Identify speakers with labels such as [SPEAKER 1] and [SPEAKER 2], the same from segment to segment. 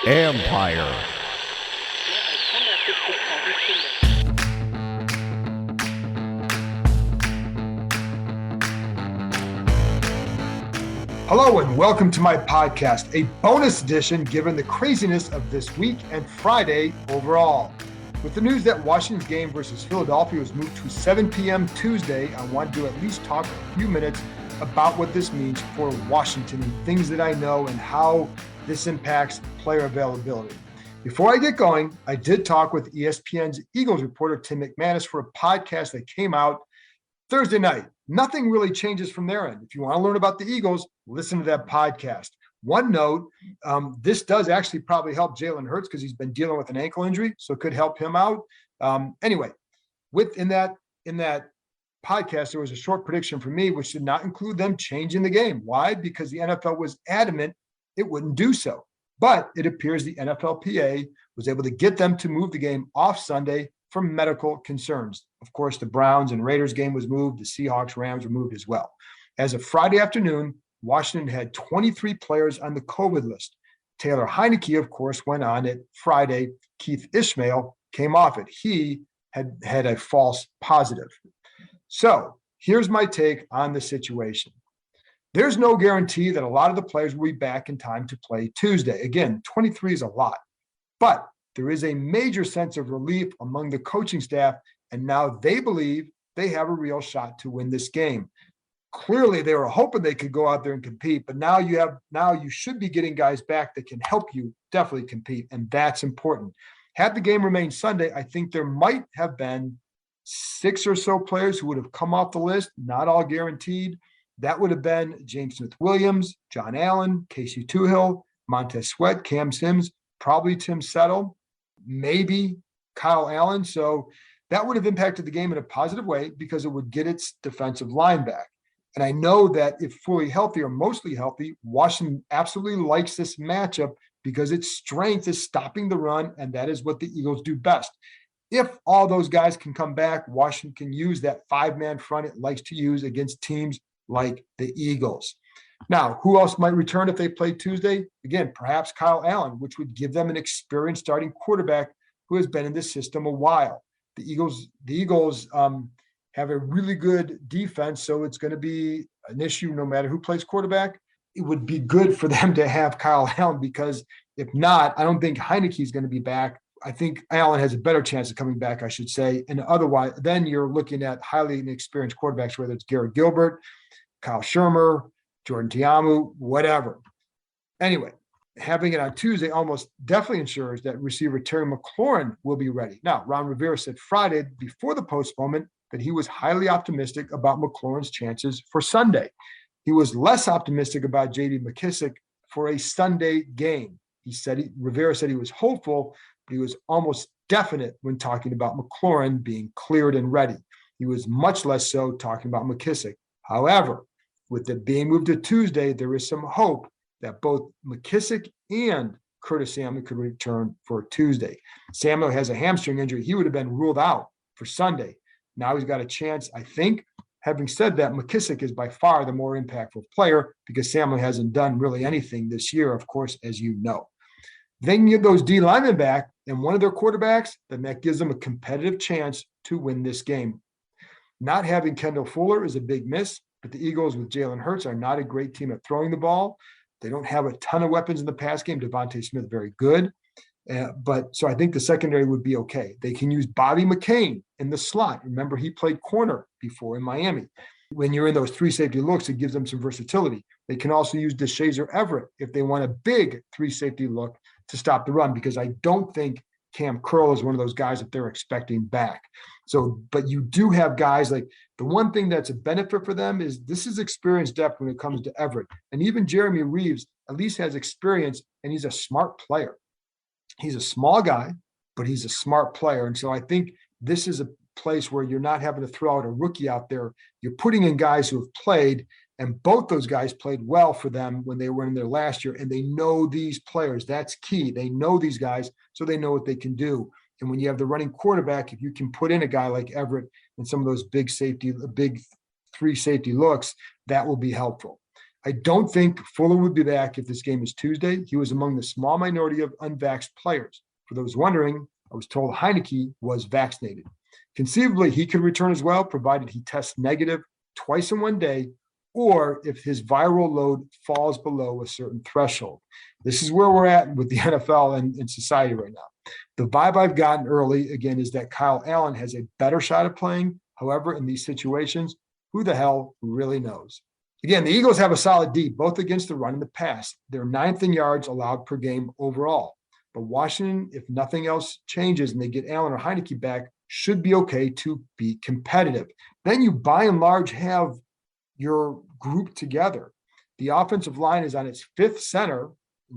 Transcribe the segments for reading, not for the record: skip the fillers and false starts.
[SPEAKER 1] Empire.
[SPEAKER 2] Hello and welcome to my podcast, a bonus edition given the craziness of this week and Friday overall. With the news that Washington's game versus Philadelphia was moved to 7 p.m. Tuesday, I wanted to at least talk a few minutes about what this means for Washington and things that I know and how this impacts player availability. Before I get going, I did talk with ESPN's Eagles reporter Tim McManus for a podcast that came out Thursday night. Nothing really changes from their end. If you want to learn about the Eagles, listen to that podcast. One note, this does actually probably help Jalen Hurts because he's been dealing with an ankle injury, so it could help him out. Anyway, in that podcast, there was a short prediction for me, which did not include them changing the game. Why? Because the NFL was adamant it wouldn't do so. But it appears the NFLPA was able to get them to move the game off Sunday for medical concerns. Of course, the Browns and Raiders game was moved. The Seahawks-Rams were moved as well. As of Friday afternoon, Washington had 23 players on the COVID list. Taylor Heineke, of course, went on it Friday. Keith Ishmael came off it. He had a false positive. So here's my take on the situation. There's no guarantee that a lot of the players will be back in time to play Tuesday. Again, 23 is a lot. But there is a major sense of relief among the coaching staff, and now they believe they have a real shot to win this game. Clearly, they were hoping they could go out there and compete, but now you should be getting guys back that can help you definitely compete, and that's important. Had the game remained Sunday, I think there might have been 6 or so players who would have come off the list, not all guaranteed. That would have been James Smith-Williams, John Allen, Casey Toohill, Montez Sweat, Cam Sims, probably Tim Settle, maybe Kyle Allen. So that would have impacted the game in a positive way because it would get its defensive line back. And I know that if fully healthy or mostly healthy, Washington absolutely likes this matchup because its strength is stopping the run, and that is what the Eagles do best. If all those guys can come back, Washington can use that 5-man front it likes to use against teams like the Eagles. Now, who else might return if they play Tuesday? Again, perhaps Kyle Allen, which would give them an experienced starting quarterback who has been in this system a while. The Eagles have a really good defense, so it's going to be an issue no matter who plays quarterback. It would be good for them to have Kyle Allen because if not, I don't think Heineke is going to be back. I think Allen has a better chance of coming back, I should say. And otherwise, then you're looking at highly inexperienced quarterbacks, whether it's Garrett Gilbert, Kyle Shermer, Jordan Tiamu, whatever. Anyway, having it on Tuesday almost definitely ensures that receiver Terry McLaurin will be ready. Now, Ron Rivera said Friday before the postponement that he was highly optimistic about McLaurin's chances for Sunday. He was less optimistic about J.D. McKissic for a Sunday game. Rivera said he was hopeful, but he was almost definite when talking about McLaurin being cleared and ready. He was much less so talking about McKissic. However, with it being moved to Tuesday, there is some hope that both McKissic and Curtis Samuel could return for Tuesday. Samuel has a hamstring injury. He would have been ruled out for Sunday. Now he's got a chance, I think. Having said that, McKissic is by far the more impactful player because Samuel hasn't done really anything this year, of course, as you know. Then you get those D linemen back and one of their quarterbacks, then that gives them a competitive chance to win this game. Not having Kendall Fuller is a big miss, but the Eagles with Jalen Hurts are not a great team at throwing the ball. They don't have a ton of weapons in the pass game. Devontae Smith, very good. So I think the secondary would be okay. They can use Bobby McCain in the slot. Remember, he played corner before in Miami. When you're in those 3 safety looks, it gives them some versatility. They can also use DeShazer Everett if they want a big 3 safety look to stop the run, because I don't think Cam Curl is one of those guys that they're expecting back. So, but you do have guys like the one thing that's a benefit for them is this is experience depth when it comes to Everett. And even Jeremy Reeves at least has experience, and he's a smart player. He's a small guy, but he's a smart player. And so I think this is a place where you're not having to throw out a rookie out there. You're putting in guys who have played, and both those guys played well for them when they were in there last year, and they know these players. That's key. They know these guys, so they know what they can do. And when you have the running quarterback, if you can put in a guy like Everett and some of those big 3 safety looks, that will be helpful. I don't think Fuller would be back if this game is Tuesday. He was among the small minority of unvaxxed players. For those wondering, I was told Heineke was vaccinated. Conceivably, he could return as well, provided he tests negative twice in one day, or if his viral load falls below a certain threshold. This is where we're at with the NFL and society right now. The vibe I've gotten early, again, is that Kyle Allen has a better shot at playing. However, in these situations, who the hell really knows? Again, the Eagles have a solid D, both against the run and the pass. They're 9th in yards allowed per game overall. But Washington, if nothing else changes and they get Allen or Heineke back, should be okay to be competitive. Then you, by and large, have your group together. The offensive line is on its 5th center,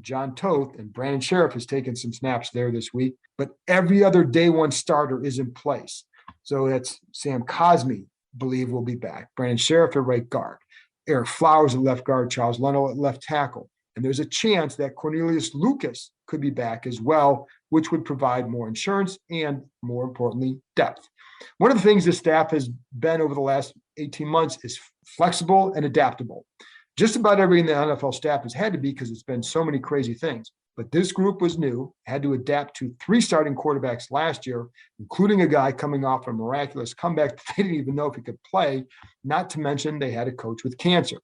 [SPEAKER 2] John Toth, and Brandon Sheriff has taken some snaps there this week, but every other day one starter is in place. So that's Sam Cosmi, believe, will be back. Brandon Sheriff at right guard. Eric Flowers at left guard, Charles Leno at left tackle. And there's a chance that Cornelius Lucas could be back as well, which would provide more insurance and, more importantly, depth. One of the things the staff has been over the last 18 months is flexible and adaptable. Just about everything the NFL staff has had to be because it's been so many crazy things. But this group was new, had to adapt to 3 starting quarterbacks last year, including a guy coming off a miraculous comeback that they didn't even know if he could play, not to mention they had a coach with cancer.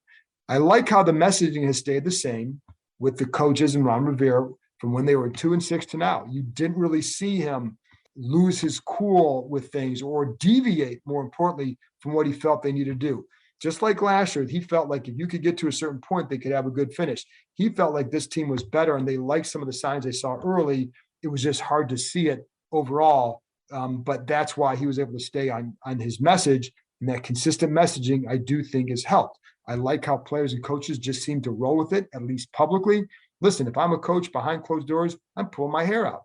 [SPEAKER 2] I like how the messaging has stayed the same with the coaches and Ron Rivera from when they were 2-6 to now. You didn't really see him lose his cool with things or deviate, more importantly, from what he felt they needed to do. Just like last year, he felt like if you could get to a certain point, they could have a good finish. He felt like this team was better, and they liked some of the signs they saw early. It was just hard to see it overall, but that's why he was able to stay on his message, and that consistent messaging, I do think, has helped. I like how players and coaches just seem to roll with it, at least publicly. Listen, if I'm a coach behind closed doors, I'm pulling my hair out.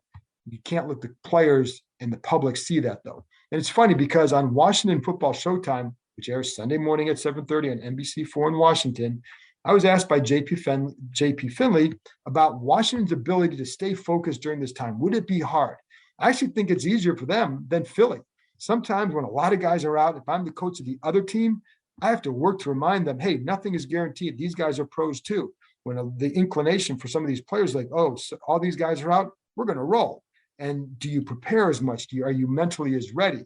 [SPEAKER 2] You can't let the players and the public see that, though. And it's funny because on Washington Football Showtime, which airs Sunday morning at 7:30 on NBC4 in Washington, I was asked by JP Finley about Washington's ability to stay focused during this time. Would it be hard? I actually think it's easier for them than Philly. Sometimes when a lot of guys are out, if I'm the coach of the other team, I have to work to remind them, hey, nothing is guaranteed. These guys are pros too. When the inclination for some of these players, like, oh, so all these guys are out, we're going to roll. And do you prepare as much? Are you mentally as ready?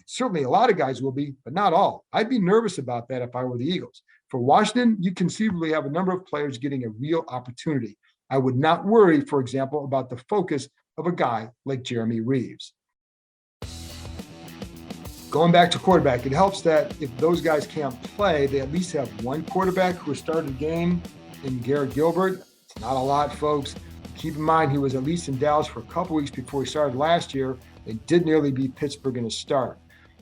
[SPEAKER 2] Certainly a lot of guys will be, but not all. I'd be nervous about that if I were the Eagles. For Washington, you conceivably have a number of players getting a real opportunity. I would not worry, for example, about the focus of a guy like Jeremy Reeves. Going back to quarterback, it helps that if those guys can't play, they at least have one quarterback who has started a game in Garrett Gilbert. It's not a lot, folks. Keep in mind, he was at least in Dallas for a couple weeks before he started last year. They did nearly beat Pittsburgh in a start.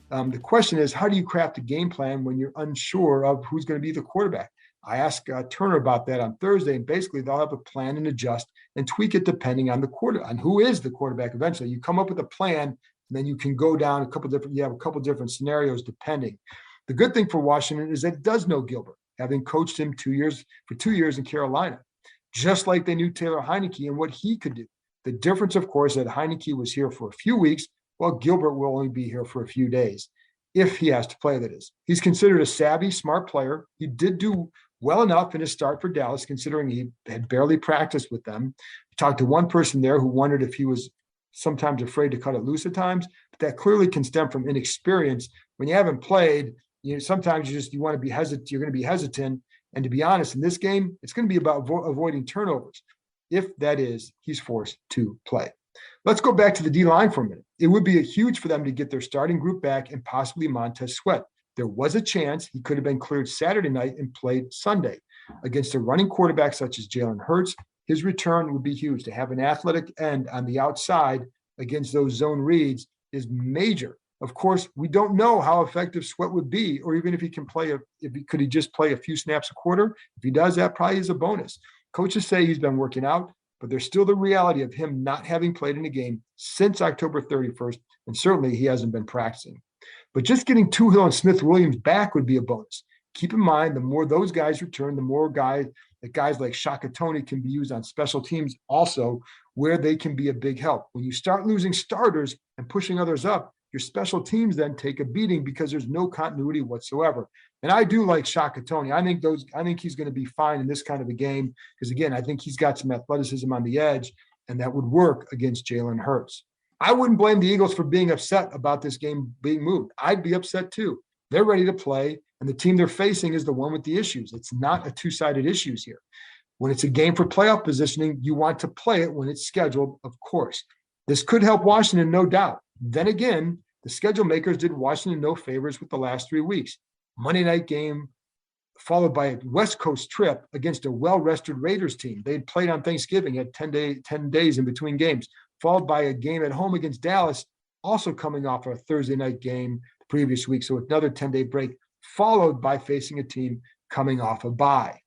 [SPEAKER 2] The question is, how do you craft a game plan when you're unsure of who's going to be the quarterback? I asked Turner about that on Thursday, and basically they'll have a plan and adjust and tweak it depending on on who is the quarterback eventually. You come up with a plan, and then you can go down you have a couple different scenarios depending. The good thing for Washington is that it does know Gilbert, having coached him 2 years in Carolina, just like they knew Taylor Heineke and what he could do. The difference, of course, that Heineke was here for a few weeks, while Gilbert will only be here for a few days, if he has to play, that is. He's considered a savvy, smart player. He did do well enough in his start for Dallas, considering he had barely practiced with them. I talked to one person there who wondered if he was sometimes afraid to cut it loose at times, but that clearly can stem from inexperience. When you haven't played, sometimes you want to be hesitant. You're going to be hesitant. And to be honest, in this game, it's going to be about avoiding turnovers, if that is, he's forced to play. Let's go back to the D-line for a minute. It would be huge for them to get their starting group back and possibly Montez Sweat. There was a chance he could have been cleared Saturday night and played Sunday. Against a running quarterback such as Jalen Hurts, his return would be huge. To have an athletic end on the outside against those zone reads is major. Of course, we don't know how effective Sweat would be, or even if he can play, could he just play a few snaps a quarter? If he does, that probably is a bonus. Coaches say he's been working out, but there's still the reality of him not having played in a game since October 31st, and certainly he hasn't been practicing. But just getting Tuhill and Smith-Williams back would be a bonus. Keep in mind, the more those guys return, the more guys like Shaka Toney can be used on special teams also, where they can be a big help. When you start losing starters and pushing others up, your special teams then take a beating because there's no continuity whatsoever. And I do like Shaka Toney. I think he's going to be fine in this kind of a game because, again, I think he's got some athleticism on the edge, and that would work against Jalen Hurts. I wouldn't blame the Eagles for being upset about this game being moved. I'd be upset too. They're ready to play, and the team they're facing is the one with the issues. It's not a two-sided issues here. When it's a game for playoff positioning, you want to play it when it's scheduled, of course. This could help Washington, no doubt. Then again, the schedule makers did Washington no favors with the last 3 weeks. Monday night game followed by a West Coast trip against a well-rested Raiders team. They'd played on Thanksgiving, had 10 days in between games, followed by a game at home against Dallas, also coming off a Thursday night game the previous week. So another 10-day break, followed by facing a team coming off a bye.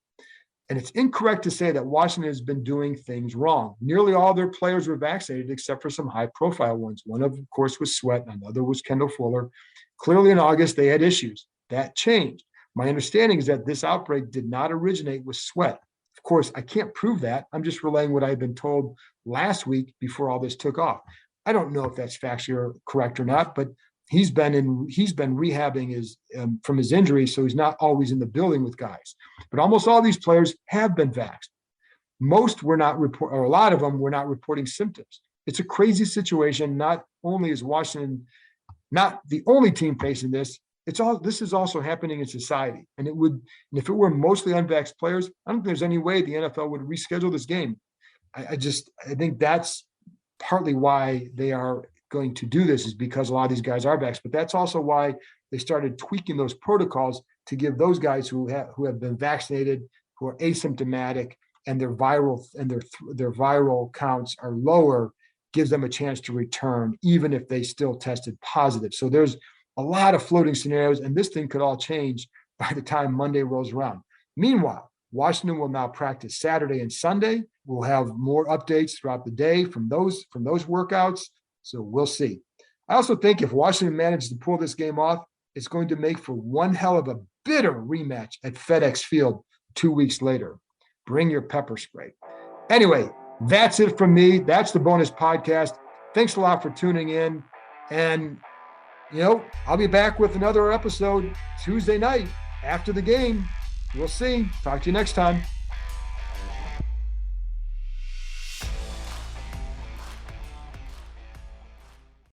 [SPEAKER 2] And it's incorrect to say that Washington has been doing things wrong. Nearly all their players were vaccinated except for some high-profile ones. One, of course, was Sweat, and another was Kendall Fuller. Clearly in August, they had issues. That changed. My understanding is that this outbreak did not originate with Sweat. Of course, I can't prove that. I'm just relaying what I've been told last week before all this took off. I don't know if that's factually correct or not, but he's been rehabbing from his injury, so he's not always in the building with guys. But almost all these players have been vaxxed. Most were not or a lot of them were not reporting symptoms. It's a crazy situation. Not only is Washington not the only team facing this, this is also happening in society. And if it were mostly unvaxxed players, I don't think there's any way the NFL would reschedule this game. I think that's partly why they are going to do this, is because a lot of these guys are vaxxed. But that's also why they started tweaking those protocols to give those guys who have been vaccinated, who are asymptomatic, and their viral counts are lower, gives them a chance to return, even if they still tested positive. So there's a lot of floating scenarios, and this thing could all change by the time Monday rolls around. Meanwhile, Washington will now practice Saturday and Sunday. We'll have more updates throughout the day from those workouts. So we'll see. I also think if Washington manages to pull this game off, it's going to make for one hell of a bitter rematch at FedEx Field 2 weeks later. Bring your pepper spray. Anyway, that's it from me. That's the bonus podcast. Thanks a lot for tuning in. And, I'll be back with another episode Tuesday night after the game. We'll see. Talk to you next time.